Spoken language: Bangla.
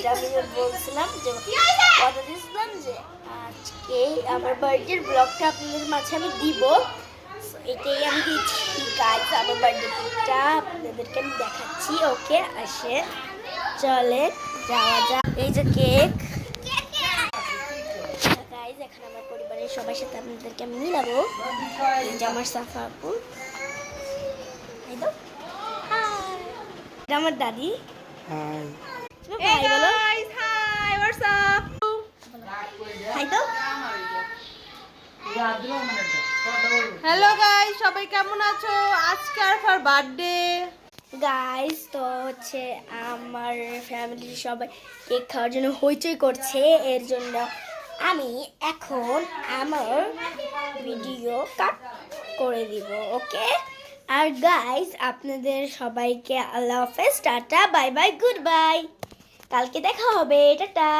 যেটা আমি বলছিলাম যে কথা দিয়েছিলাম যে আজকে আমার বার্থডের ব্লগটা আপনাদের মাঝে আমি দিব। এটাই আমি দিচ্ছি গাইজ, আমার বার্থডে কেকটা আপনাদেরকে আমি দেখাচ্ছি। ওকে, আসে চলে যাওয়া যাক। এই যে কেক গাইজ, এখন আমার পরিবারের সবার সাথে আপনাদেরকে আমি মিলাবো। এই যে আমার সাফা আপু, এই তো এটা আমার দাদি। হাই হাই বলো, হাই হোয়াটস আপ। হাই তো। হ্যালো গাইস, সবাই কেমন আছো? আজকে আর বার্থডে গাইস, তো হচ্ছে আমার ফ্যামিলির সবাই কেক খাওয়ার জন্য হইচই করছে। এর জন্য আমি এখন আমার ভিডিও কাট করে দিব। ওকে, আর গাইস আপনাদের সবাইকে আল্লাহ হাফেজ, tata, bye bye, good bye. কালকে দেখা হবে, টাটা।